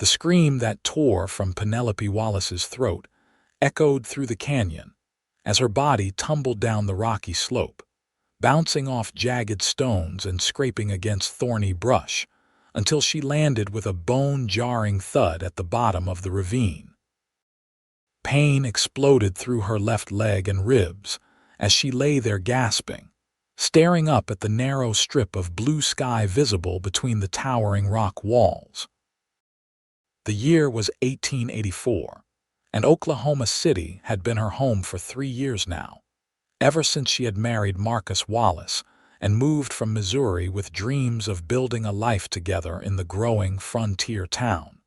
The scream that tore from Penelope Wallace's throat echoed through the canyon as her body tumbled down the rocky slope, bouncing off jagged stones and scraping against thorny brush until she landed with a bone-jarring thud at the bottom of the ravine. Pain exploded through her left leg and ribs as she lay there gasping, staring up at the narrow strip of blue sky visible between the towering rock walls. The year was 1884, and Oklahoma City had been her home for 3 years now, ever since she had married Marcus Wallace and moved from Missouri with dreams of building a life together in the growing frontier town.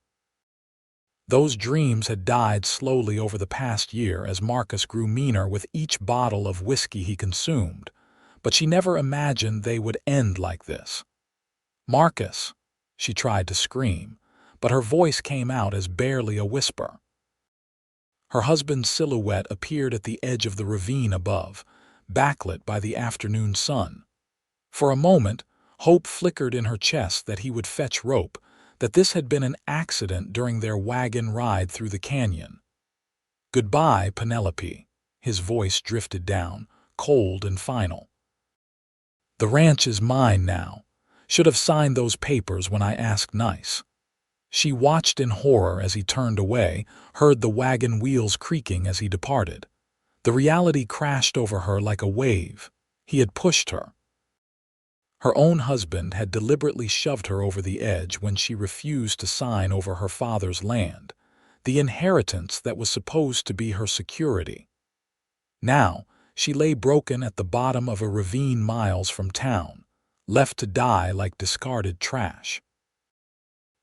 Those dreams had died slowly over the past year as Marcus grew meaner with each bottle of whiskey he consumed, but she never imagined they would end like this. "Marcus," she tried to scream, but her voice came out as barely a whisper. Her husband's silhouette appeared at the edge of the ravine above, backlit by the afternoon sun. For a moment, hope flickered in her chest that he would fetch rope, that this had been an accident during their wagon ride through the canyon. "Goodbye, Penelope," his voice drifted down, cold and final. "The ranch is mine now. Should have signed those papers when I asked nice." She watched in horror as he turned away, heard the wagon wheels creaking as he departed. The reality crashed over her like a wave. He had pushed her. Her own husband had deliberately shoved her over the edge when she refused to sign over her father's land, the inheritance that was supposed to be her security. Now, she lay broken at the bottom of a ravine miles from town, left to die like discarded trash.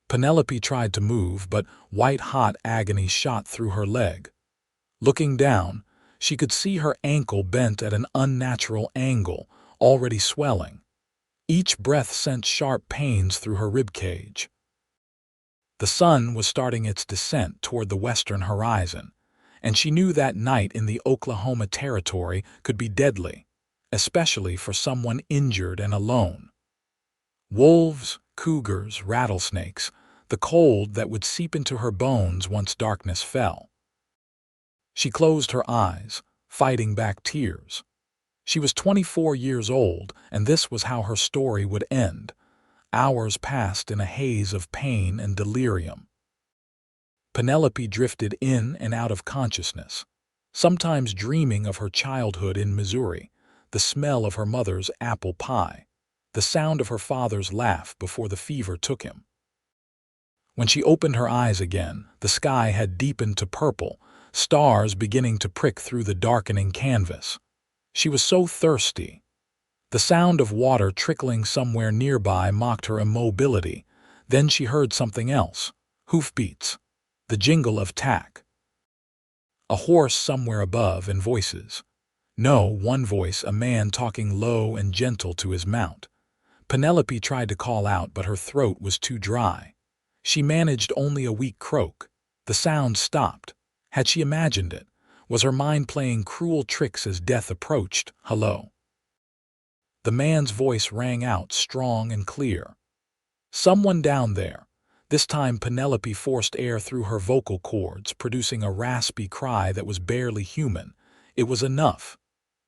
Penelope tried to move, but white-hot agony shot through her leg. Looking down, she could see her ankle bent at an unnatural angle, already swelling. Each breath sent sharp pains through her ribcage. The sun was starting its descent toward the western horizon, and she knew that night in the Oklahoma Territory could be deadly, especially for someone injured and alone. Wolves, cougars, rattlesnakes, the cold that would seep into her bones once darkness fell. She closed her eyes, fighting back tears. She was 24 years old, and this was how her story would end. Hours passed in a haze of pain and delirium. Penelope drifted in and out of consciousness, sometimes dreaming of her childhood in Missouri, the smell of her mother's apple pie, the sound of her father's laugh before the fever took him. When she opened her eyes again, the sky had deepened to purple, stars beginning to prick through the darkening canvas. She was so thirsty. The sound of water trickling somewhere nearby mocked her immobility. Then she heard something else, hoofbeats, the jingle of tack. A horse somewhere above and voices. No, one voice, a man talking low and gentle to his mount. Penelope tried to call out, but her throat was too dry. She managed only a weak croak. The sound stopped. Had she imagined it? Was her mind playing cruel tricks as death approached? "Hello." The man's voice rang out strong and clear. "Someone down there." This time Penelope forced air through her vocal cords, producing a raspy cry that was barely human. It was enough.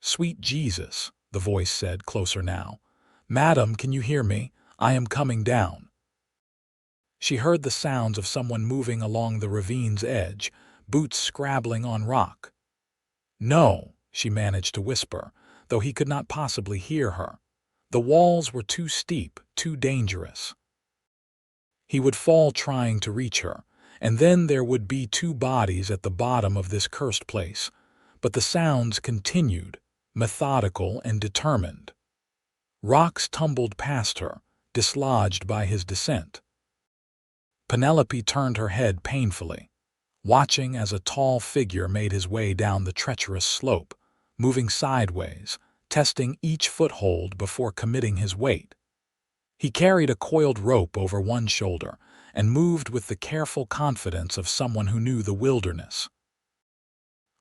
"Sweet Jesus," the voice said, closer now. "Madam, can you hear me? I am coming down." She heard the sounds of someone moving along the ravine's edge, boots scrabbling on rock. "No," she managed to whisper, though he could not possibly hear her. The walls were too steep, too dangerous. He would fall trying to reach her, and then there would be 2 bodies at the bottom of this cursed place. But the sounds continued, methodical and determined. Rocks tumbled past her, dislodged by his descent. Penelope turned her head painfully, watching as a tall figure made his way down the treacherous slope, moving sideways, testing each foothold before committing his weight. He carried a coiled rope over one shoulder and moved with the careful confidence of someone who knew the wilderness.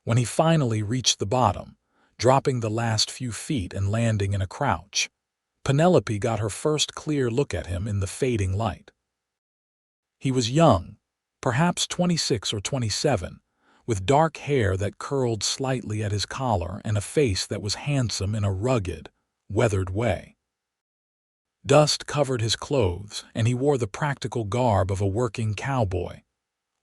When he finally reached the bottom, dropping the last few feet and landing in a crouch, Penelope got her first clear look at him in the fading light. He was young, perhaps 26 or 27, with dark hair that curled slightly at his collar and a face that was handsome in a rugged, weathered way. Dust covered his clothes, and he wore the practical garb of a working cowboy.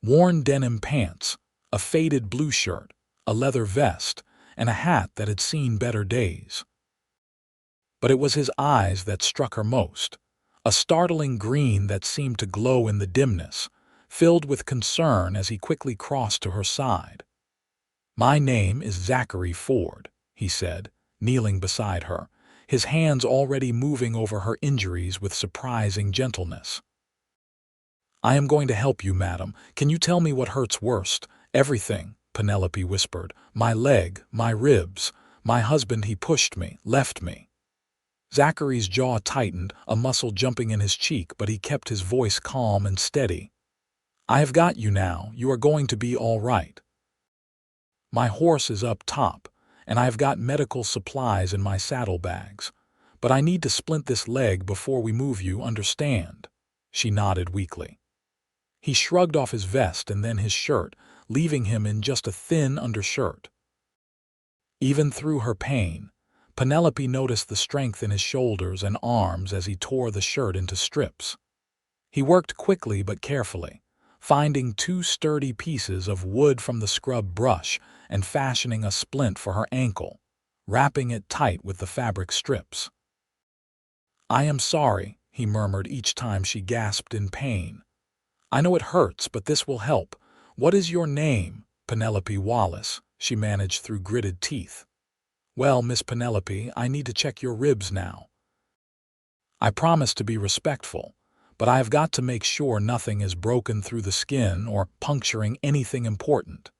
Worn denim pants, a faded blue shirt, a leather vest, and a hat that had seen better days. But it was his eyes that struck her most, a startling green that seemed to glow in the dimness, filled with concern as he quickly crossed to her side. "My name is Zachary Ford," he said, kneeling beside her, his hands already moving over her injuries with surprising gentleness. "I am going to help you, madam. Can you tell me what hurts worst?" "Everything," Penelope whispered. "My leg, my ribs. My husband, he pushed me, left me." Zachary's jaw tightened, a muscle jumping in his cheek, but he kept his voice calm and steady. "I have got you now. You are going to be all right. My horse is up top, and I have got medical supplies in my saddlebags. But I need to splint this leg before we move you, understand?" She nodded weakly. He shrugged off his vest and then his shirt, leaving him in just a thin undershirt. Even through her pain, Penelope noticed the strength in his shoulders and arms as he tore the shirt into strips. He worked quickly but carefully, finding 2 sturdy pieces of wood from the scrub brush and fashioning a splint for her ankle, wrapping it tight with the fabric strips. "I am sorry," he murmured each time she gasped in pain. "I know it hurts, but this will help. What is your name?" "Penelope Wallace," she managed through gritted teeth. "Well, Miss Penelope, I need to check your ribs now. I promise to be respectful, but I have got to make sure nothing is broken through the skin or puncturing anything important."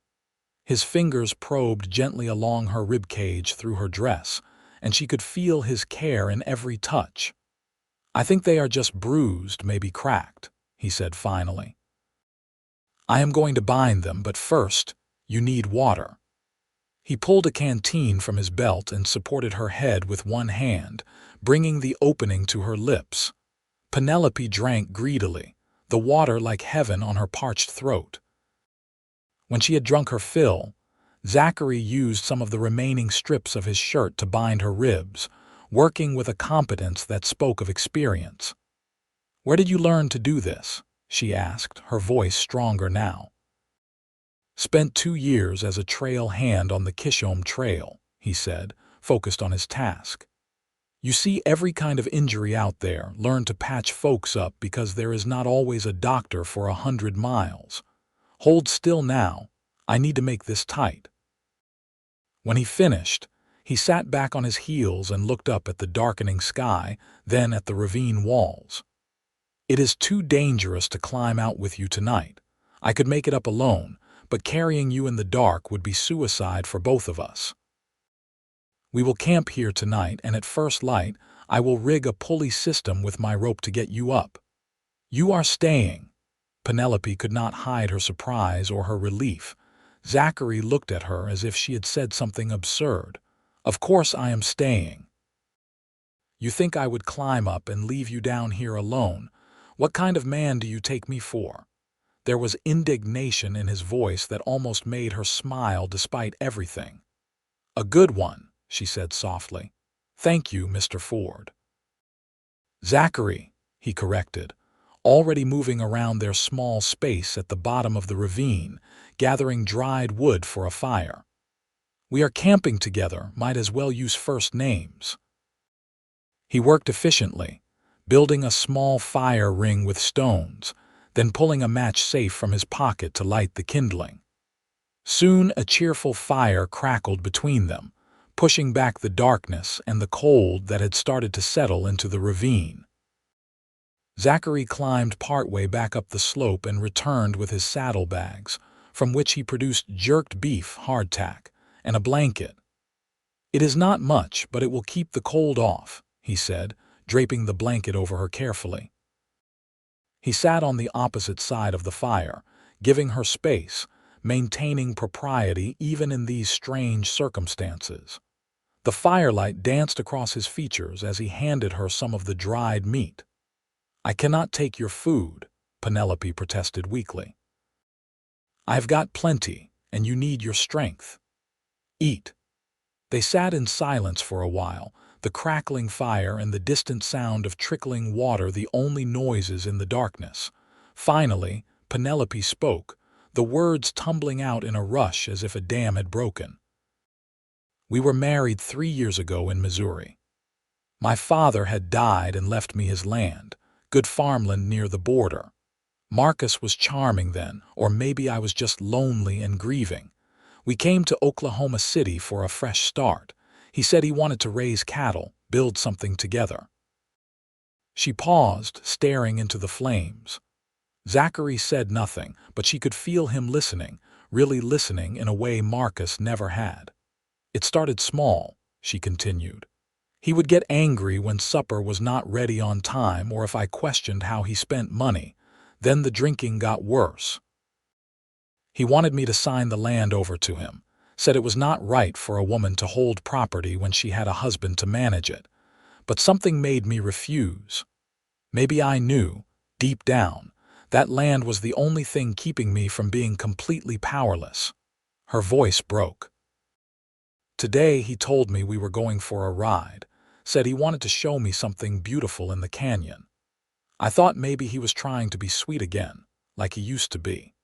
His fingers probed gently along her ribcage through her dress, and she could feel his care in every touch. "I think they are just bruised, maybe cracked," he said finally. "I am going to bind them, but first, you need water." He pulled a canteen from his belt and supported her head with one hand, bringing the opening to her lips. Penelope drank greedily, the water like heaven on her parched throat. When she had drunk her fill, Zachary used some of the remaining strips of his shirt to bind her ribs, working with a competence that spoke of experience. "Where did you learn to do this?" she asked, her voice stronger now. "Spent 2 years as a trail hand on the Kishom Trail," he said, focused on his task. "You see every kind of injury out there, learn to patch folks up because there is not always a doctor for 100 miles. Hold still now, I need to make this tight." When he finished, he sat back on his heels and looked up at the darkening sky, then at the ravine walls. "It is too dangerous to climb out with you tonight. I could make it up alone, but carrying you in the dark would be suicide for both of us. We will camp here tonight, and at first light, I will rig a pulley system with my rope to get you up. You are staying." Penelope could not hide her surprise or her relief. Zachary looked at her as if she had said something absurd. "Of course I am staying." "You think I would climb up and leave you down here alone? What kind of man do you take me for?" There was indignation in his voice that almost made her smile despite everything. "A good one," she said softly. "Thank you, Mr. Ford." "Zachary," he corrected, already moving around their small space at the bottom of the ravine, gathering dried wood for a fire. "We are camping together, might as well use first names." He worked efficiently, building a small fire ring with stones, then pulling a match safe from his pocket to light the kindling. Soon a cheerful fire crackled between them, pushing back the darkness and the cold that had started to settle into the ravine. Zachary climbed partway back up the slope and returned with his saddlebags, from which he produced jerked beef hardtack and a blanket. "It is not much, but it will keep the cold off," he said, draping the blanket over her carefully. He sat on the opposite side of the fire, giving her space, maintaining propriety even in these strange circumstances. The firelight danced across his features as he handed her some of the dried meat. "I cannot take your food," Penelope protested weakly. I have got plenty, and you need your strength. Eat." They sat in silence for a while, the crackling fire and the distant sound of trickling water the only noises in the darkness. Finally, Penelope spoke, the words tumbling out in a rush as if a dam had broken. "We were married 3 years ago in Missouri. My father had died and left me his land, good farmland near the border. Marcus was charming then, or maybe I was just lonely and grieving. We came to Oklahoma City for a fresh start. He said he wanted to raise cattle, build something together." She paused, staring into the flames. Zachary said nothing, but she could feel him listening, really listening in a way Marcus never had. "It started small," she continued. "He would get angry when supper was not ready on time or if I questioned how he spent money. Then the drinking got worse. He wanted me to sign the land over to him, said it was not right for a woman to hold property when she had a husband to manage it. But something made me refuse. Maybe I knew, deep down, that land was the only thing keeping me from being completely powerless." Her voice broke. "Today he told me we were going for a ride, said he wanted to show me something beautiful in the canyon. I thought maybe he was trying to be sweet again, like he used to be.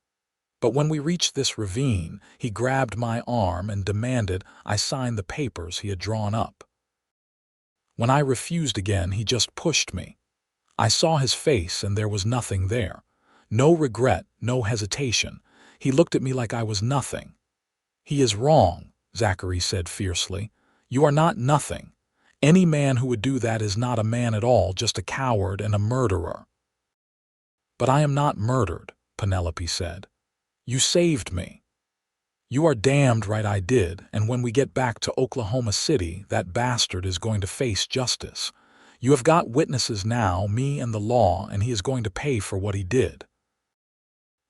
But when we reached this ravine, he grabbed my arm and demanded I sign the papers he had drawn up. When I refused again, he just pushed me. I saw his face and there was nothing there. No regret, no hesitation. He looked at me like I was nothing." "He is wrong," Zachary said fiercely. "You are not nothing. Any man who would do that is not a man at all, just a coward and a murderer." "But I am not murdered," Penelope said. "You saved me." "You are damned right I did, and when we get back to Oklahoma City, that bastard is going to face justice. You have got witnesses now, me and the law, and he is going to pay for what he did."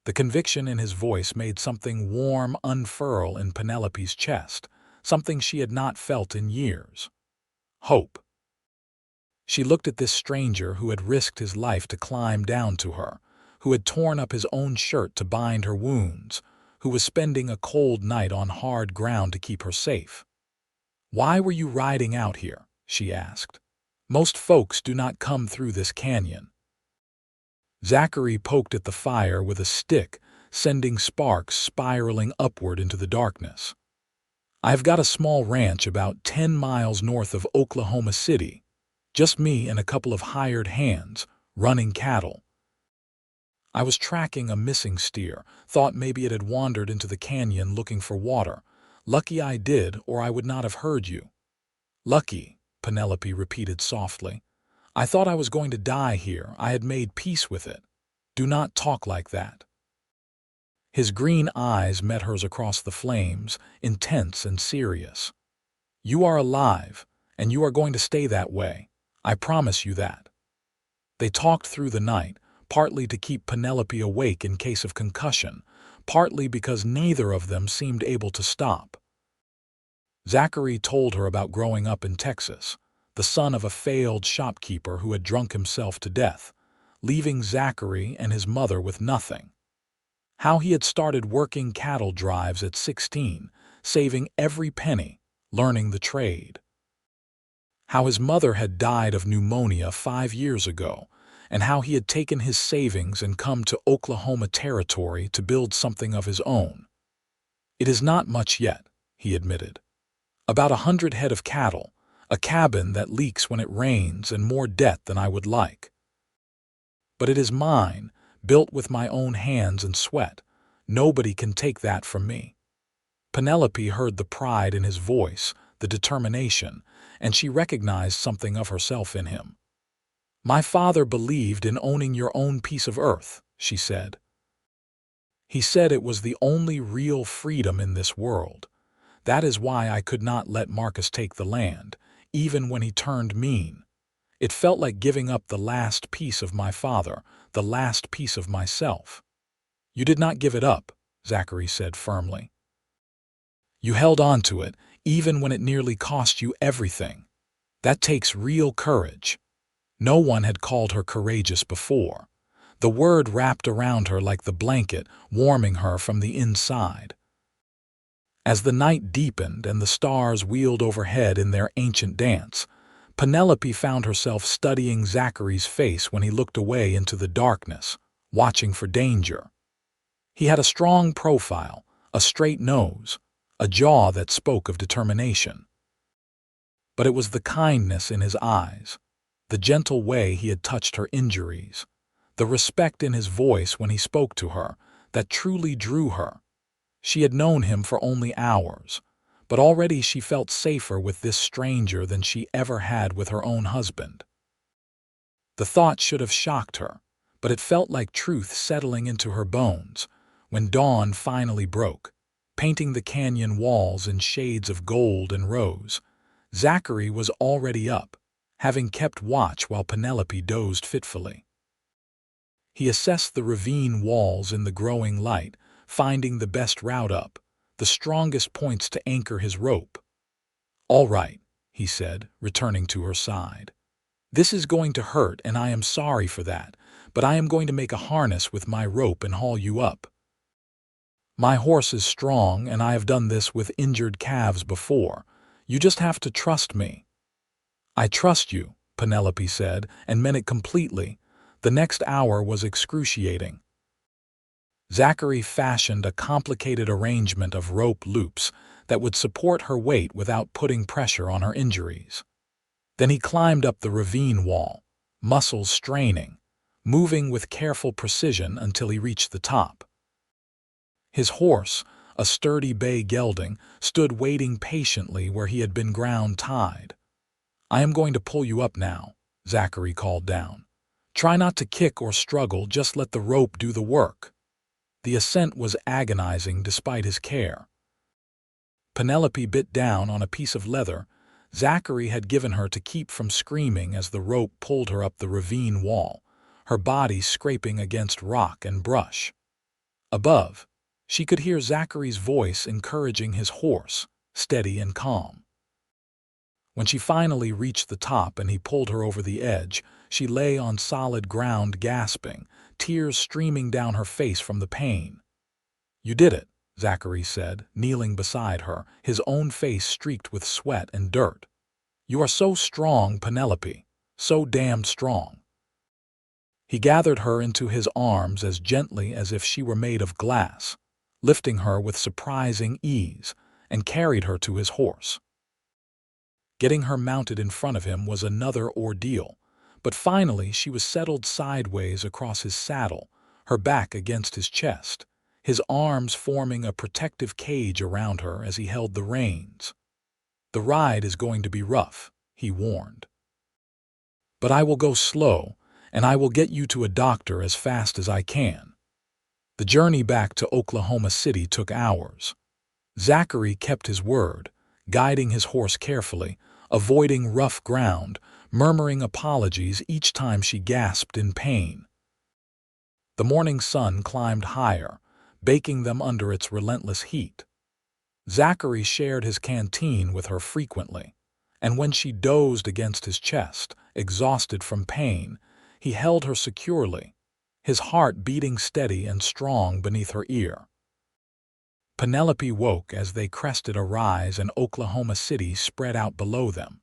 The conviction in his voice made something warm unfurl in Penelope's chest, something she had not felt in years. Hope. She looked at this stranger who had risked his life to climb down to her, who had torn up his own shirt to bind her wounds, who was spending a cold night on hard ground to keep her safe. "Why were you riding out here?" she asked. "Most folks do not come through this canyon." Zachary poked at the fire with a stick, sending sparks spiraling upward into the darkness. "I've got a small ranch about 10 miles north of Oklahoma City. Just me and a couple of hired hands, running cattle. I was tracking a missing steer, thought maybe it had wandered into the canyon looking for water. Lucky I did, or I would not have heard you." "Lucky," Penelope repeated softly. "I thought I was going to die here. I had made peace with it. Do not talk like that." His green eyes met hers across the flames, intense and serious. "You are alive, and you are going to stay that way. I promise you that." They talked through the night, partly to keep Penelope awake in case of concussion, partly because neither of them seemed able to stop. Zachary told her about growing up in Texas, the son of a failed shopkeeper who had drunk himself to death, leaving Zachary and his mother with nothing. How he had started working cattle drives at 16, saving every penny, learning the trade. How his mother had died of pneumonia 5 years ago, and how he had taken his savings and come to Oklahoma Territory to build something of his own. "It is not much yet," he admitted. "About 100 head of cattle, a cabin that leaks when it rains, and more debt than I would like. But it is mine, built with my own hands and sweat. Nobody can take that from me." Penelope heard the pride in his voice, the determination, and she recognized something of herself in him. "My father believed in owning your own piece of earth," she said. "He said it was the only real freedom in this world. That is why I could not let Marcus take the land, even when he turned mean. It felt like giving up the last piece of my father, the last piece of myself." "You did not give it up," Zachary said firmly. "You held on to it, even when it nearly cost you everything. That takes real courage." No one had called her courageous before. the word wrapped around her like the blanket, warming her from the inside. As the night deepened and the stars wheeled overhead in their ancient dance, Penelope found herself studying Zachary's face when he looked away into the darkness, watching for danger. He had a strong profile, a straight nose, a jaw that spoke of determination. But it was the kindness in his eyes, the gentle way he had touched her injuries, the respect in his voice when he spoke to her, that truly drew her. She had known him for only hours, but already she felt safer with this stranger than she ever had with her own husband. The thought should have shocked her, but it felt like truth settling into her bones when dawn finally broke, painting the canyon walls in shades of gold and rose. Zachary was already up, having kept watch while Penelope dozed fitfully. He assessed the ravine walls in the growing light, finding the best route up, the strongest points to anchor his rope. "All right," he said, returning to her side. "This is going to hurt, and I am sorry for that, but I am going to make a harness with my rope and haul you up. My horse is strong, and I have done this with injured calves before. You just have to trust me." "I trust you," Penelope said, and meant it completely. The next hour was excruciating. Zachary fashioned a complicated arrangement of rope loops that would support her weight without putting pressure on her injuries. Then he climbed up the ravine wall, muscles straining, moving with careful precision until he reached the top. His horse, a sturdy bay gelding, stood waiting patiently where he had been ground tied. "I am going to pull you up now," Zachary called down. "Try not to kick or struggle, just let the rope do the work." The ascent was agonizing despite his care. Penelope bit down on a piece of leather Zachary had given her to keep from screaming as the rope pulled her up the ravine wall, her body scraping against rock and brush. Above, she could hear Zachary's voice encouraging his horse, steady and calm. When she finally reached the top and he pulled her over the edge, she lay on solid ground gasping, tears streaming down her face from the pain. "You did it," Zachary said, kneeling beside her, his own face streaked with sweat and dirt. "You are so strong, Penelope, so damned strong." He gathered her into his arms as gently as if she were made of glass, lifting her with surprising ease, and carried her to his horse. Getting her mounted in front of him was another ordeal, but finally she was settled sideways across his saddle, her back against his chest, his arms forming a protective cage around her as he held the reins. "The ride is going to be rough," he warned. "But I will go slow, and I will get you to a doctor as fast as I can." The journey back to Oklahoma City took hours. Zachary kept his word, guiding his horse carefully, avoiding rough ground, murmuring apologies each time she gasped in pain. The morning sun climbed higher, baking them under its relentless heat. Zachary shared his canteen with her frequently, and when she dozed against his chest, exhausted from pain, he held her securely, his heart beating steady and strong beneath her ear. Penelope woke as they crested a rise and Oklahoma City spread out below them.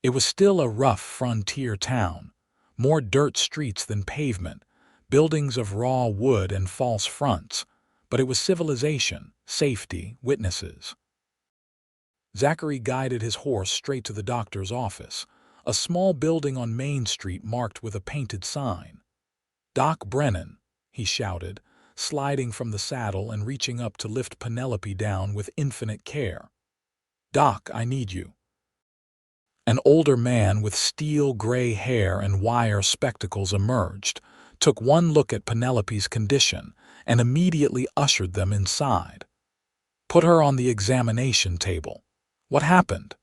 It was still a rough frontier town, more dirt streets than pavement, buildings of raw wood and false fronts, but it was civilization, safety, witnesses. Zachary guided his horse straight to the doctor's office, a small building on Main Street marked with a painted sign. "Doc Brennan," he shouted, sliding from the saddle and reaching up to lift Penelope down with infinite care. "Doc, I need you." An older man with steel gray hair and wire spectacles emerged, took one look at Penelope's condition, and immediately ushered them inside. "Put her on the examination table." "What happened?"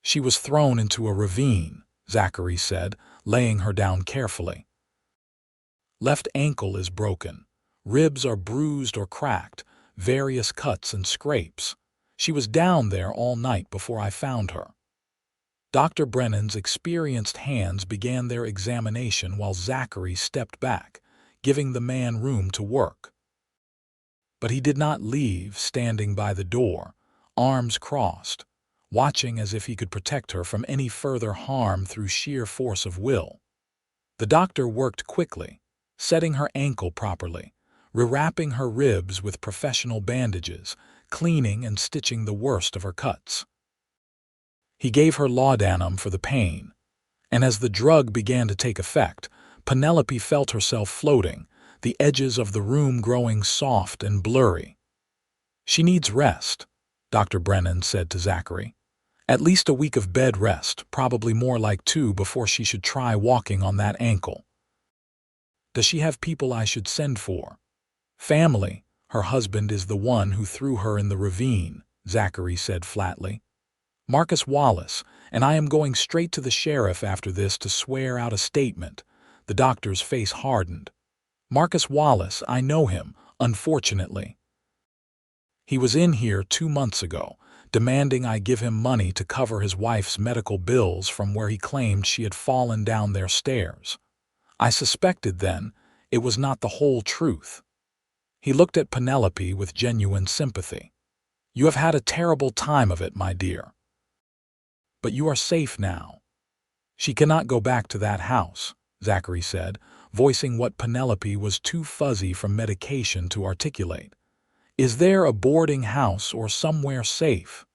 "She was thrown into a ravine," Zachary said, laying her down carefully. "Left ankle is broken. Ribs are bruised or cracked, various cuts and scrapes. She was down there all night before I found her." Dr. Brennan's experienced hands began their examination while Zachary stepped back, giving the man room to work. But he did not leave, standing by the door, arms crossed, watching as if he could protect her from any further harm through sheer force of will. The doctor worked quickly, setting her ankle properly, rewrapping her ribs with professional bandages, cleaning and stitching the worst of her cuts. He gave her laudanum for the pain, and as the drug began to take effect, Penelope felt herself floating, the edges of the room growing soft and blurry. "She needs rest," Dr. Brennan said to Zachary. "At least a week of bed rest, probably more like 2 before she should try walking on that ankle." "Does she have people I should send for?" "Family. Her husband is the one who threw her in the ravine," Zachary said flatly. "Marcus Wallace, and I am going straight to the sheriff after this to swear out a statement." The doctor's face hardened. "Marcus Wallace, I know him, unfortunately. He was in here 2 months ago, demanding I give him money to cover his wife's medical bills from where he claimed she had fallen down their stairs. I suspected then it was not the whole truth." He looked at Penelope with genuine sympathy. "You have had a terrible time of it, my dear. But you are safe now." "She cannot go back to that house," Zachary said, voicing what Penelope was too fuzzy from medication to articulate. "Is there a boarding house or somewhere safe?"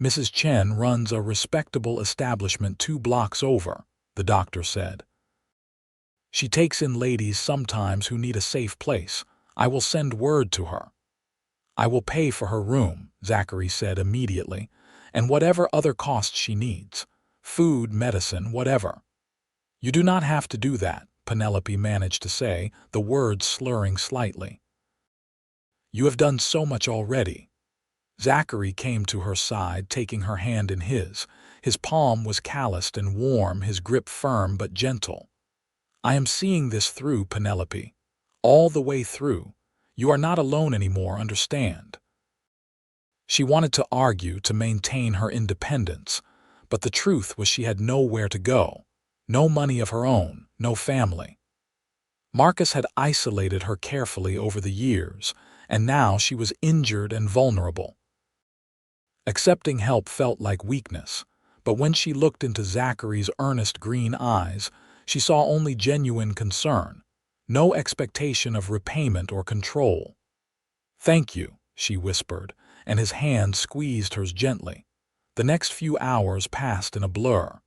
"Mrs. Chen runs a respectable establishment 2 blocks over," the doctor said. "She takes in ladies sometimes who need a safe place. I will send word to her." "I will pay for her room," Zachary said immediately, "and whatever other costs she needs. Food, medicine, whatever." "You do not have to do that," Penelope managed to say, the words slurring slightly. "You have done so much already." Zachary came to her side, taking her hand in his. His palm was calloused and warm, his grip firm but gentle. "I am seeing this through, Penelope. All the way through. You are not alone anymore, understand?" She wanted to argue to maintain her independence, but the truth was she had nowhere to go, no money of her own, no family. Marcus had isolated her carefully over the years, and now she was injured and vulnerable. Accepting help felt like weakness, but when she looked into Zachary's earnest green eyes, she saw only genuine concern, no expectation of repayment or control. "Thank you," she whispered, and his hand squeezed hers gently. The next few hours passed in a blur.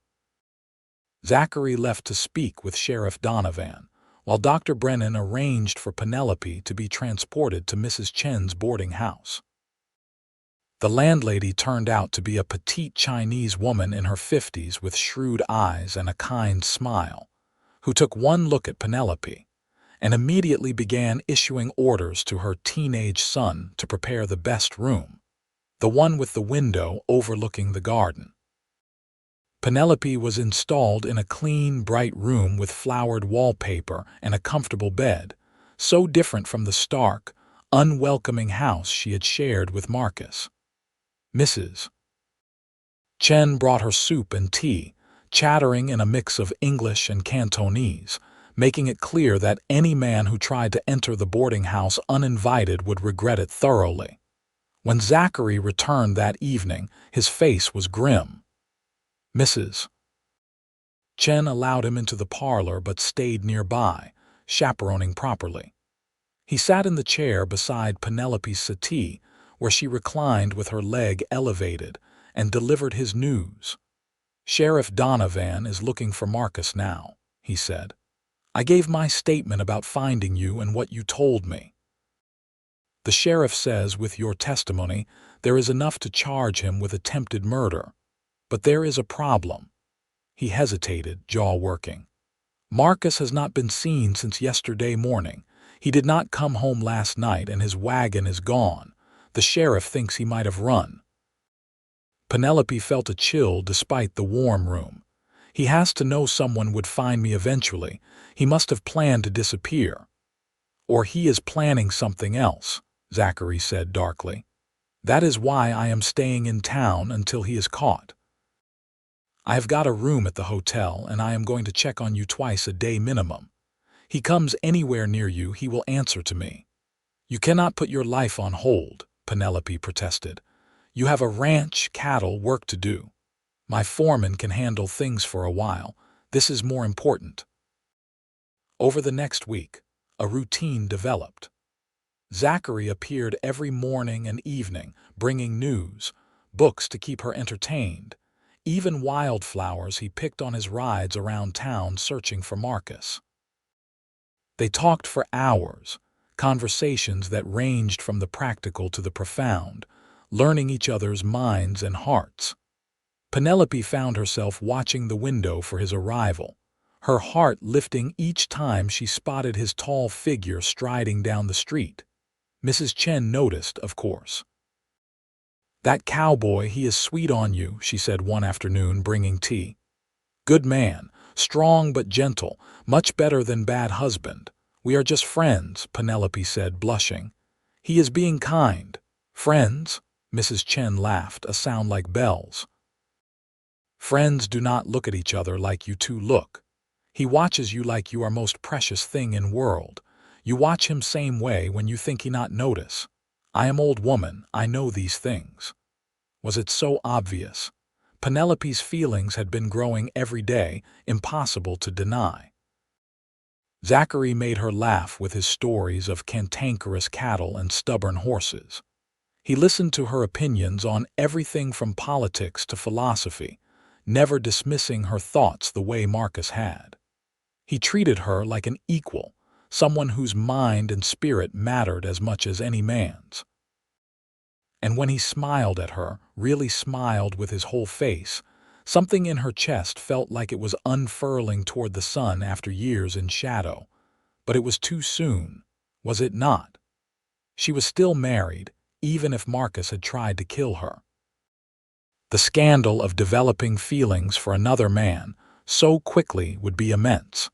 Zachary left to speak with Sheriff Donovan, while Dr. Brennan arranged for Penelope to be transported to Mrs. Chen's boarding house. The landlady turned out to be a petite Chinese woman in her 50s with shrewd eyes and a kind smile, who took one look at Penelope and immediately began issuing orders to her teenage son to prepare the best room, the one with the window overlooking the garden. Penelope was installed in a clean, bright room with flowered wallpaper and a comfortable bed, so different from the stark, unwelcoming house she had shared with Marcus. Mrs. Chen brought her soup and tea, chattering in a mix of English and Cantonese, making it clear that any man who tried to enter the boarding house uninvited would regret it thoroughly. When Zachary returned that evening, his face was grim. Mrs. Chen allowed him into the parlor but stayed nearby, chaperoning properly. He sat in the chair beside Penelope's settee, where she reclined with her leg elevated, and delivered his news. "Sheriff Donovan is looking for Marcus now," he said. "I gave my statement about finding you and what you told me. The sheriff says with your testimony there is enough to charge him with attempted murder. But there is a problem." He hesitated, jaw working. "Marcus has not been seen since yesterday morning. He did not come home last night and his wagon is gone. The sheriff thinks he might have run." Penelope felt a chill despite the warm room. "He has to know someone would find me eventually. He must have planned to disappear." "Or he is planning something else," Zachary said darkly. "That is why I am staying in town until he is caught. I have got a room at the hotel and I am going to check on you twice a day minimum." He comes anywhere near you, he will answer to me. You cannot put your life on hold, Penelope protested. You have a ranch, cattle, work to do. My foreman can handle things for a while. This is more important. Over the next week, a routine developed. Zachary appeared every morning and evening, bringing news, books to keep her entertained, even wildflowers he picked on his rides around town searching for Marcus. They talked for hours, conversations that ranged from the practical to the profound, learning each other's minds and hearts. Penelope found herself watching the window for his arrival, her heart lifting each time she spotted his tall figure striding down the street. Mrs. Chen noticed, of course. "That cowboy, he is sweet on you," she said one afternoon, bringing tea. "Good man, strong but gentle, much better than bad husband. We are just friends," Penelope said, blushing. "He is being kind." "Friends?" Mrs. Chen laughed, a sound like bells. "Friends do not look at each other like you two look. He watches you like you are most precious thing in world. You watch him same way when you think he not notice. I am old woman, I know these things." Was it so obvious? Penelope's feelings had been growing every day, impossible to deny. Zachary made her laugh with his stories of cantankerous cattle and stubborn horses. He listened to her opinions on everything from politics to philosophy, never dismissing her thoughts the way Marcus had. He treated her like an equal, someone whose mind and spirit mattered as much as any man's. And when he smiled at her, really smiled with his whole face, something in her chest felt like it was unfurling toward the sun after years in shadow. But it was too soon, was it not? She was still married, even if Marcus had tried to kill her. The scandal of developing feelings for another man so quickly would be immense.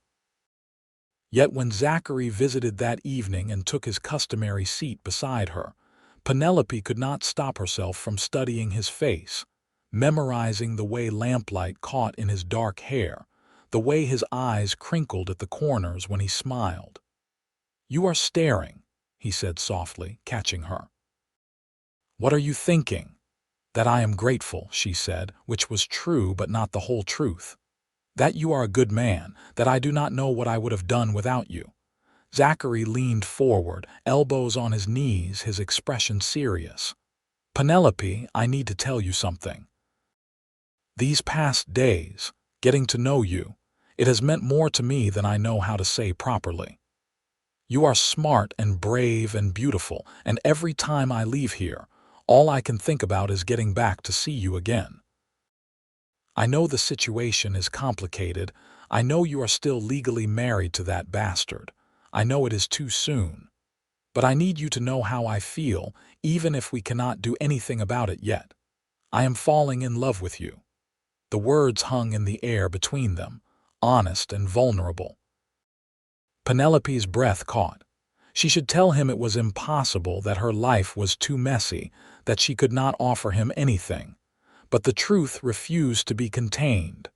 Yet when Zachary visited that evening and took his customary seat beside her, Penelope could not stop herself from studying his face, memorizing the way lamplight caught in his dark hair, the way his eyes crinkled at the corners when he smiled. "You are staring," he said softly, catching her. "What are you thinking?" "That I am grateful," she said, which was true but not the whole truth. "That you are a good man, that I do not know what I would have done without you." Zachary leaned forward, elbows on his knees, his expression serious. "Penelope, I need to tell you something. These past days, getting to know you, it has meant more to me than I know how to say properly. You are smart and brave and beautiful, and every time I leave here, all I can think about is getting back to see you again. I know the situation is complicated. I know you are still legally married to that bastard. I know it is too soon. But I need you to know how I feel, even if we cannot do anything about it yet. I am falling in love with you." The words hung in the air between them, honest and vulnerable. Penelope's breath caught. She should tell him it was impossible, that her life was too messy, that she could not offer him anything. But the truth refused to be contained.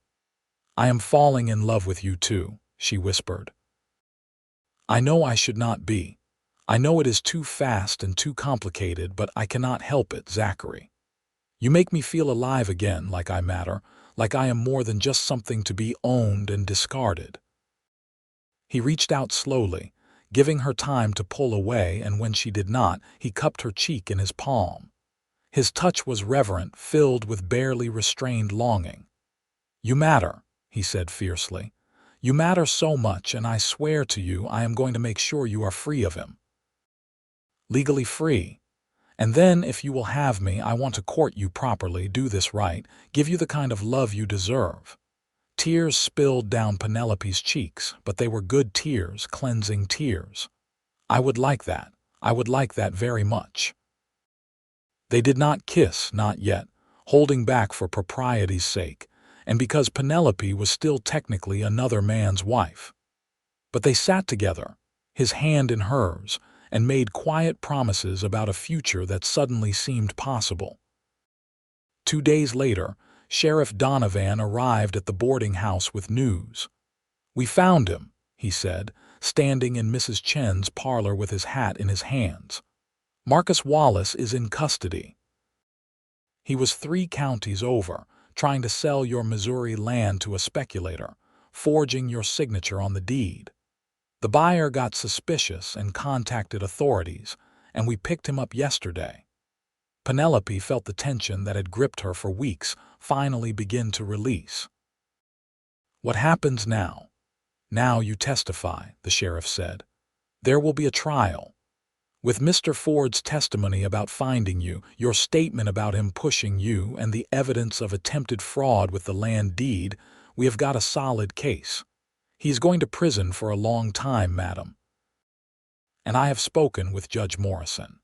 "I am falling in love with you too," she whispered. "I know I should not be. I know it is too fast and too complicated, but I cannot help it, Zachary. You make me feel alive again, like I matter, like I am more than just something to be owned and discarded." He reached out slowly, giving her time to pull away, and when she did not, he cupped her cheek in his palm. His touch was reverent, filled with barely restrained longing. "You matter," he said fiercely. "You matter so much, and I swear to you I am going to make sure you are free of him. Legally free. And then, if you will have me, I want to court you properly, do this right, give you the kind of love you deserve." Tears spilled down Penelope's cheeks, but they were good tears, cleansing tears. "I would like that. I would like that very much." They did not kiss, not yet, holding back for propriety's sake, and because Penelope was still technically another man's wife. But they sat together, his hand in hers, and made quiet promises about a future that suddenly seemed possible. 2 days later, Sheriff Donovan arrived at the boarding house with news. "We found him," he said, standing in Mrs. Chen's parlor with his hat in his hands. "Marcus Wallace is in custody. He was 3 counties over, trying to sell your Missouri land to a speculator, forging your signature on the deed. The buyer got suspicious and contacted authorities, and we picked him up yesterday." Penelope felt the tension that had gripped her for weeks finally begin to release. "What happens now?" "Now you testify," the sheriff said. "There will be a trial. With Mr. Ford's testimony about finding you, your statement about him pushing you, and the evidence of attempted fraud with the land deed, we have got a solid case. He is going to prison for a long time, madam. And I have spoken with Judge Morrison.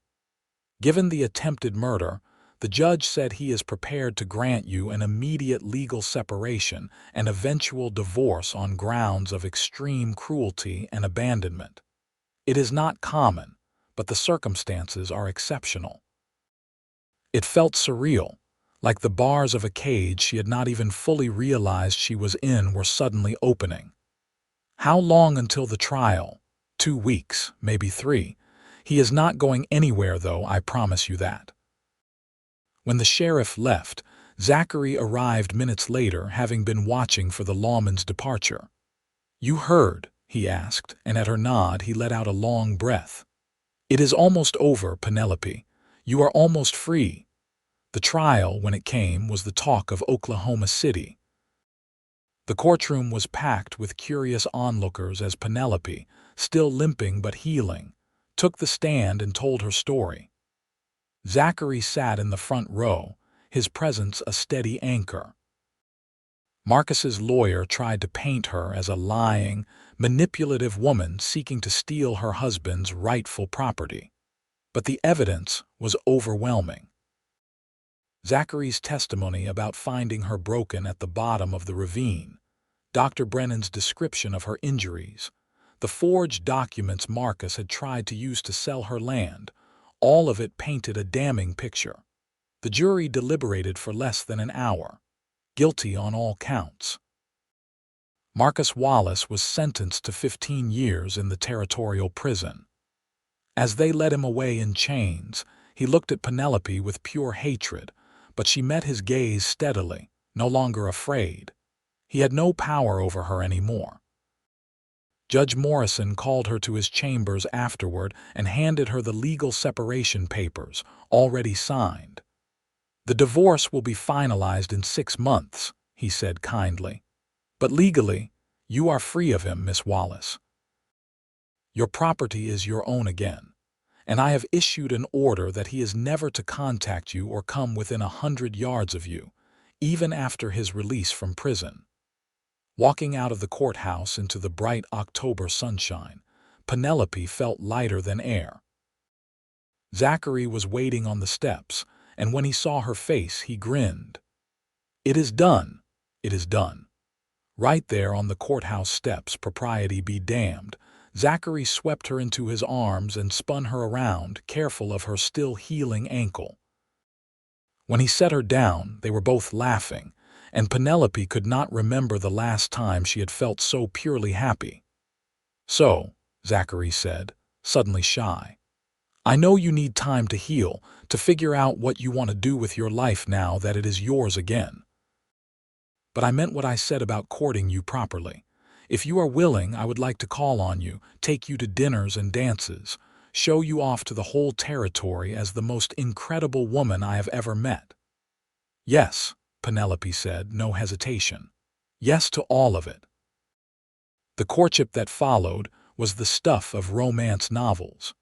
Given the attempted murder, the judge said he is prepared to grant you an immediate legal separation and eventual divorce on grounds of extreme cruelty and abandonment. It is not common, but the circumstances are exceptional." It felt surreal, like the bars of a cage she had not even fully realized she was in were suddenly opening. "How long until the trial?" 2 weeks, maybe 3. "He is not going anywhere, though, I promise you that." When the sheriff left, Zachary arrived minutes later, having been watching for the lawman's departure. "You heard?" he asked, and at her nod he let out a long breath. "It is almost over, Penelope. You are almost free." The trial, when it came, was the talk of Oklahoma City. The courtroom was packed with curious onlookers as Penelope, still limping but healing, took the stand and told her story. Zachary sat in the front row, his presence a steady anchor. Marcus's lawyer tried to paint her as a lying, manipulative woman seeking to steal her husband's rightful property. But the evidence was overwhelming. Zachary's testimony about finding her broken at the bottom of the ravine, Dr. Brennan's description of her injuries, the forged documents Marcus had tried to use to sell her land, all of it painted a damning picture. The jury deliberated for less than an hour. Guilty on all counts. Marcus Wallace was sentenced to 15 years in the territorial prison. As they led him away in chains, he looked at Penelope with pure hatred, but she met his gaze steadily, no longer afraid. He had no power over her anymore. Judge Morrison called her to his chambers afterward and handed her the legal separation papers, already signed. "The divorce will be finalized in 6 months," he said kindly. "But legally, you are free of him, Miss Wallace. Your property is your own again, and I have issued an order that he is never to contact you or come within 100 yards of you, even after his release from prison." Walking out of the courthouse into the bright October sunshine, Penelope felt lighter than air. Zachary was waiting on the steps, and when he saw her face, he grinned. "It is done. It is done." Right there on the courthouse steps, propriety be damned, Zachary swept her into his arms and spun her around, careful of her still healing ankle. When he set her down, they were both laughing, and Penelope could not remember the last time she had felt so purely happy. "So," Zachary said, suddenly shy, "I know you need time to heal, to figure out what you want to do with your life now that it is yours again. But I meant what I said about courting you properly. If you are willing, I would like to call on you, take you to dinners and dances, show you off to the whole territory as the most incredible woman I have ever met." "Yes," Penelope said, no hesitation. "Yes to all of it." The courtship that followed was the stuff of romance novels.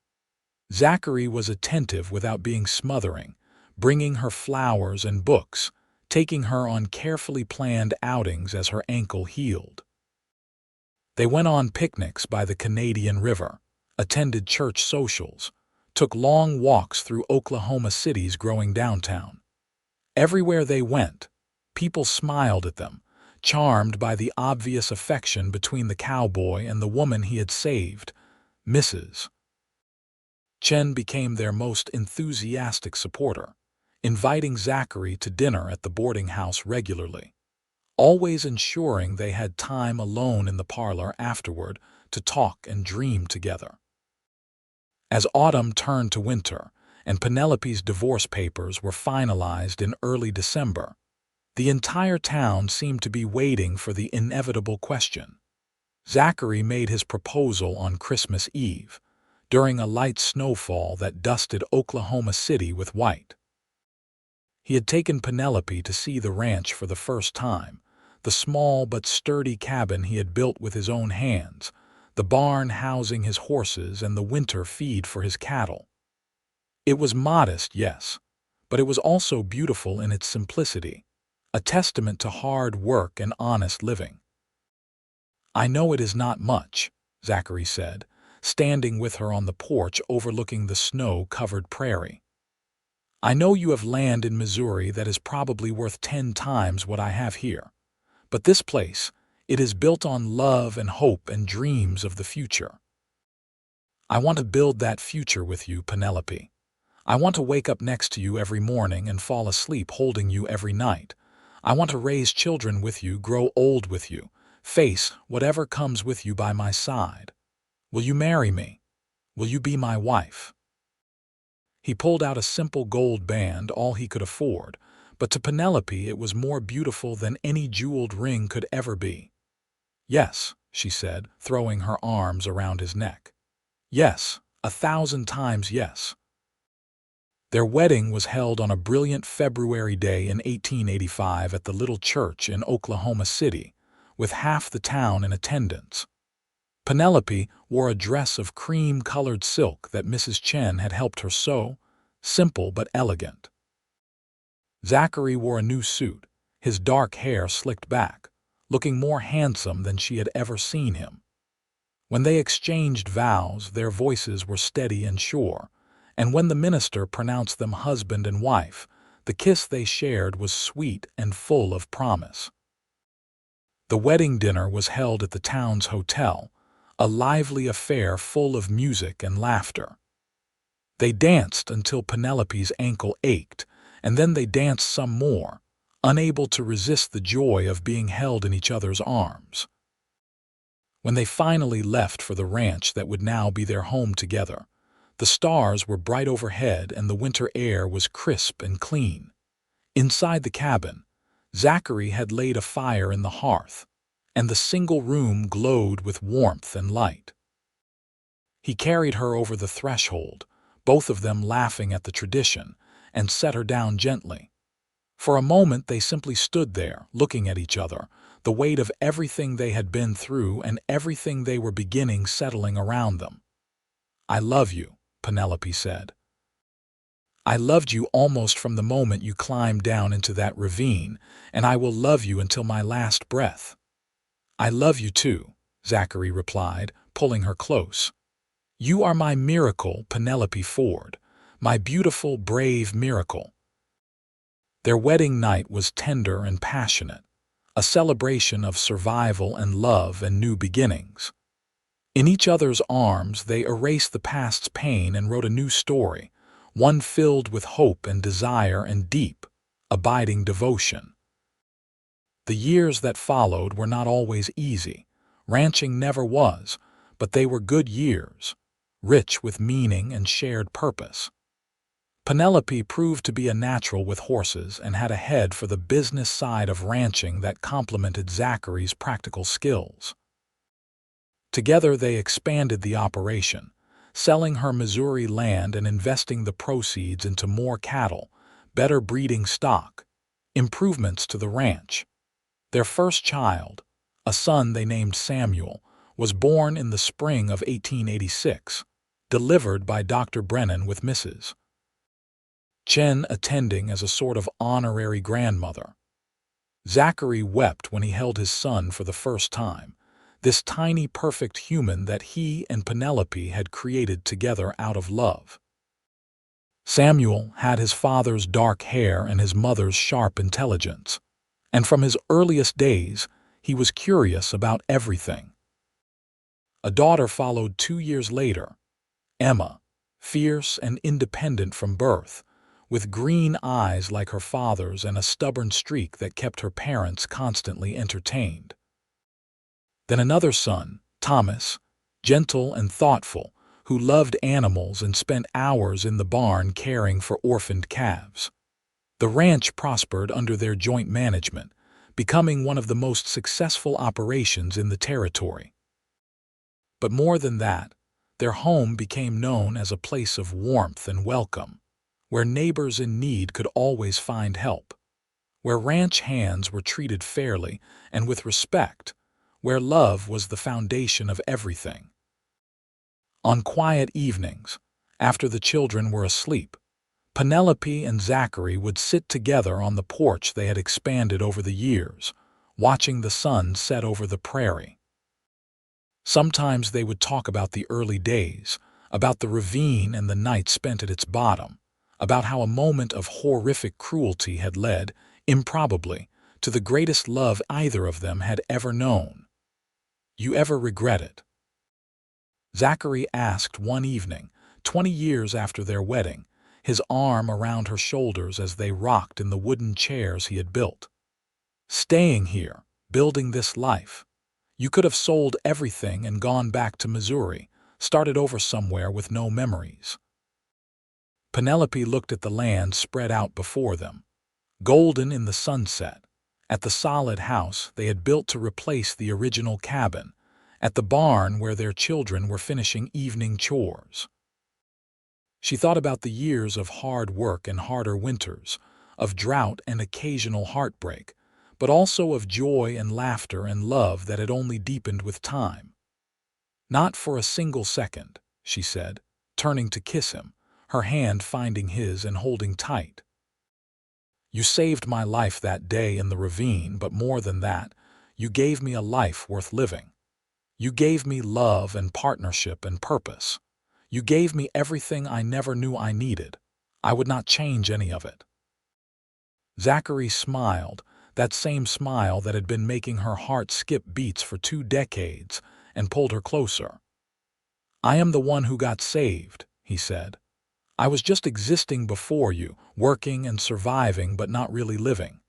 Zachary was attentive without being smothering, bringing her flowers and books, taking her on carefully planned outings as her ankle healed. They went on picnics by the Canadian River, attended church socials, took long walks through Oklahoma City's growing downtown. Everywhere they went, people smiled at them, charmed by the obvious affection between the cowboy and the woman he had saved, Mrs. Chen became their most enthusiastic supporter, inviting Zachary to dinner at the boarding house regularly, always ensuring they had time alone in the parlor afterward to talk and dream together. As autumn turned to winter and Penelope's divorce papers were finalized in early December, the entire town seemed to be waiting for the inevitable question. Zachary made his proposal on Christmas Eve, during a light snowfall that dusted Oklahoma City with white. He had taken Penelope to see the ranch for the first time, the small but sturdy cabin he had built with his own hands, the barn housing his horses and the winter feed for his cattle. It was modest, yes, but it was also beautiful in its simplicity, a testament to hard work and honest living. "I know it is not much," Zachary said, standing with her on the porch overlooking the snow-covered prairie. "I know you have land in Missouri that is probably worth 10 times what I have here. But this place, it is built on love and hope and dreams of the future. I want to build that future with you, Penelope. I want to wake up next to you every morning and fall asleep holding you every night. I want to raise children with you, grow old with you, face whatever comes with you by my side. Will you marry me? Will you be my wife?" He pulled out a simple gold band, all he could afford, but to Penelope it was more beautiful than any jeweled ring could ever be. "Yes," she said, throwing her arms around his neck. "Yes, 1,000 times yes." Their wedding was held on a brilliant February day in 1885 at the little church in Oklahoma City, with half the town in attendance. Penelope wore a dress of cream-colored silk that Mrs. Chen had helped her sew, simple but elegant. Zachary wore a new suit, his dark hair slicked back, looking more handsome than she had ever seen him. When they exchanged vows, their voices were steady and sure, and when the minister pronounced them husband and wife, the kiss they shared was sweet and full of promise. The wedding dinner was held at the town's hotel, a lively affair full of music and laughter. They danced until Penelope's ankle ached, and then they danced some more, unable to resist the joy of being held in each other's arms. When they finally left for the ranch that would now be their home together, the stars were bright overhead and the winter air was crisp and clean. Inside the cabin, Zachary had laid a fire in the hearth, and the single room glowed with warmth and light. He carried her over the threshold, both of them laughing at the tradition, and set her down gently. For a moment they simply stood there, looking at each other, the weight of everything they had been through and everything they were beginning settling around them. "I love you," Penelope said. "I loved you almost from the moment you climbed down into that ravine, and I will love you until my last breath." "I love you too," Zachary replied, pulling her close. "You are my miracle, Penelope Ford, my beautiful, brave miracle." Their wedding night was tender and passionate, a celebration of survival and love and new beginnings. In each other's arms, they erased the past's pain and wrote a new story, one filled with hope and desire and deep, abiding devotion. The years that followed were not always easy. Ranching never was, but they were good years, rich with meaning and shared purpose. Penelope proved to be a natural with horses and had a head for the business side of ranching that complemented Zachary's practical skills. Together they expanded the operation, selling her Missouri land and investing the proceeds into more cattle, better breeding stock, improvements to the ranch. Their first child, a son they named Samuel, was born in the spring of 1886, delivered by Dr. Brennan with Mrs. Chen attending as a sort of honorary grandmother. Zachary wept when he held his son for the first time, this tiny perfect human that he and Penelope had created together out of love. Samuel had his father's dark hair and his mother's sharp intelligence, and from his earliest days he was curious about everything. A daughter followed 2 years later, Emma, fierce and independent from birth, with green eyes like her father's and a stubborn streak that kept her parents constantly entertained. Then another son, Thomas, gentle and thoughtful, who loved animals and spent hours in the barn caring for orphaned calves. The ranch prospered under their joint management, becoming one of the most successful operations in the territory. But more than that, their home became known as a place of warmth and welcome, where neighbors in need could always find help, where ranch hands were treated fairly and with respect, where love was the foundation of everything. On quiet evenings, after the children were asleep, Penelope and Zachary would sit together on the porch they had expanded over the years, watching the sun set over the prairie. Sometimes they would talk about the early days, about the ravine and the night spent at its bottom, about how a moment of horrific cruelty had led, improbably, to the greatest love either of them had ever known. "You ever regret it?" Zachary asked one evening, 20 years after their wedding, his arm around her shoulders as they rocked in the wooden chairs he had built. "Staying here, building this life. You could have sold everything and gone back to Missouri, started over somewhere with no memories." Penelope looked at the land spread out before them, golden in the sunset, at the solid house they had built to replace the original cabin, at the barn where their children were finishing evening chores. She thought about the years of hard work and harder winters, of drought and occasional heartbreak, but also of joy and laughter and love that had only deepened with time. "Not for a single second," she said, turning to kiss him, her hand finding his and holding tight. "You saved my life that day in the ravine, but more than that, you gave me a life worth living. You gave me love and partnership and purpose. You gave me everything I never knew I needed. I would not change any of it." Zachary smiled, that same smile that had been making her heart skip beats for 2 decades, and pulled her closer. "I am the one who got saved," he said. "I was just existing before you, working and surviving but not really living.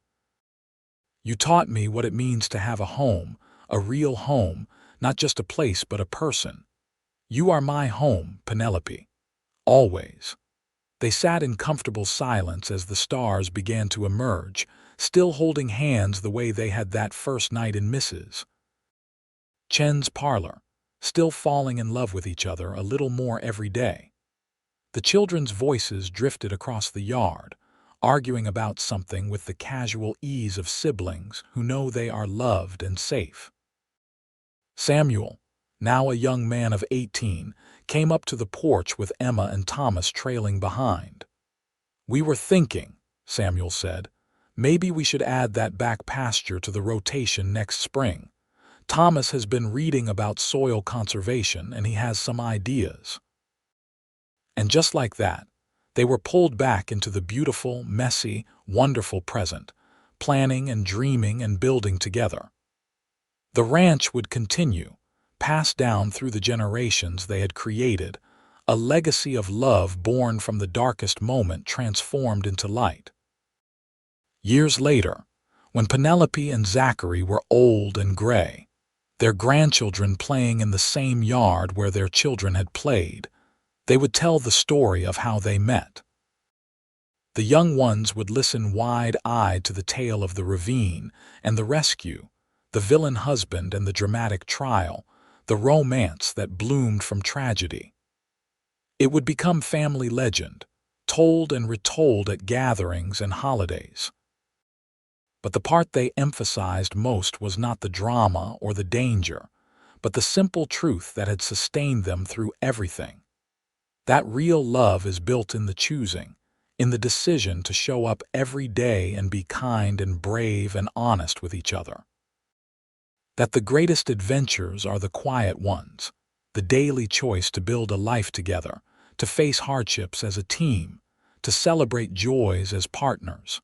You taught me what it means to have a real home, not just a place but a person. You are my home, Penelope. Always." They sat in comfortable silence as the stars began to emerge, still holding hands the way they had that first night in Mrs. Chen's parlor, still falling in love with each other a little more every day. The children's voices drifted across the yard, arguing about something with the casual ease of siblings who know they are loved and safe. Samuel, now a young man of 18, came up to the porch with Emma and Thomas trailing behind. "We were thinking," Samuel said, "maybe we should add that back pasture to the rotation next spring. Thomas has been reading about soil conservation and he has some ideas." And just like that, they were pulled back into the beautiful, messy, wonderful present, planning and dreaming and building together. The ranch would continue, passed down through the generations they had created, a legacy of love born from the darkest moment transformed into light. Years later, when Penelope and Zachary were old and gray, their grandchildren playing in the same yard where their children had played, they would tell the story of how they met. The young ones would listen wide-eyed to the tale of the ravine and the rescue, the villain husband and the dramatic trial, the romance that bloomed from tragedy. It would become family legend, told and retold at gatherings and holidays. But the part they emphasized most was not the drama or the danger, but the simple truth that had sustained them through everything. That real love is built in the choosing, in the decision to show up every day and be kind and brave and honest with each other. That the greatest adventures are the quiet ones, the daily choice to build a life together, to face hardships as a team, to celebrate joys as partners.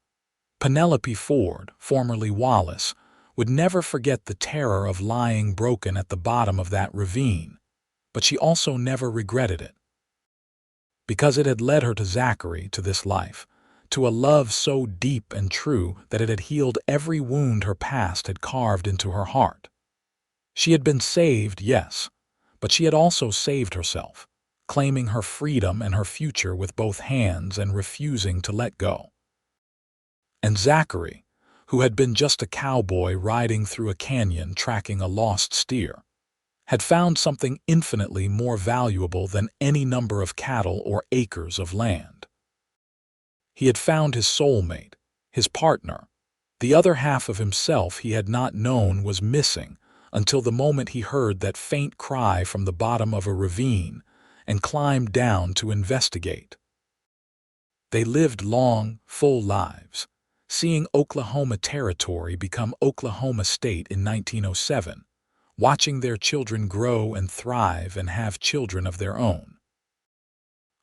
Penelope Ford, formerly Wallace, would never forget the terror of lying broken at the bottom of that ravine, but she also never regretted it. Because it had led her to Zachary, to this life, to a love so deep and true that it had healed every wound her past had carved into her heart. She had been saved, yes, but she had also saved herself, claiming her freedom and her future with both hands and refusing to let go. And Zachary, who had been just a cowboy riding through a canyon tracking a lost steer, had found something infinitely more valuable than any number of cattle or acres of land. He had found his soulmate, his partner. The other half of himself he had not known was missing until the moment he heard that faint cry from the bottom of a ravine and climbed down to investigate. They lived long, full lives, seeing Oklahoma Territory become Oklahoma State in 1907, watching their children grow and thrive and have children of their own.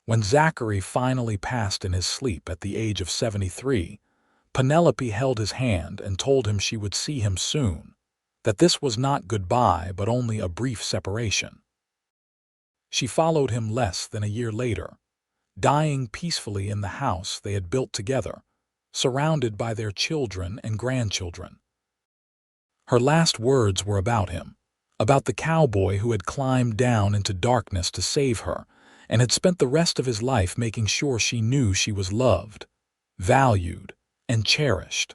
When Zachary finally passed in his sleep at the age of 73, Penelope held his hand and told him she would see him soon, that this was not goodbye but only a brief separation. She followed him less than a year later, dying peacefully in the house they had built together, surrounded by their children and grandchildren. Her last words were about him, about the cowboy who had climbed down into darkness to save her and had spent the rest of his life making sure she knew she was loved, valued, and cherished.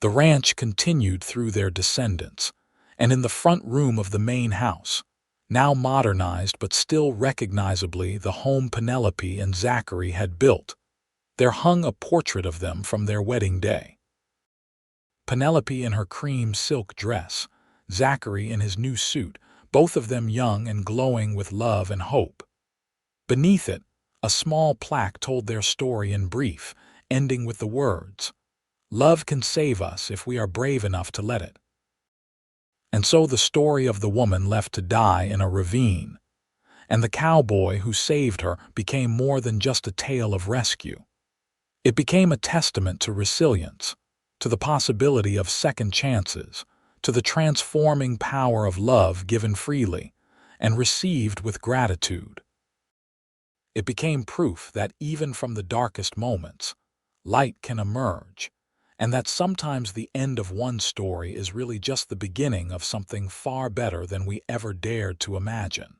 The ranch continued through their descendants, and in the front room of the main house, now modernized but still recognizably the home Penelope and Zachary had built, there hung a portrait of them from their wedding day. Penelope in her cream silk dress, Zachary in his new suit, both of them young and glowing with love and hope. Beneath it, a small plaque told their story in brief, ending with the words, "Love can save us if we are brave enough to let it." And so the story of the woman left to die in a ravine, and the cowboy who saved her became more than just a tale of rescue. It became a testament to resilience, to the possibility of second chances, to the transforming power of love given freely and received with gratitude. It became proof that even from the darkest moments, light can emerge, and that sometimes the end of one story is really just the beginning of something far better than we ever dared to imagine.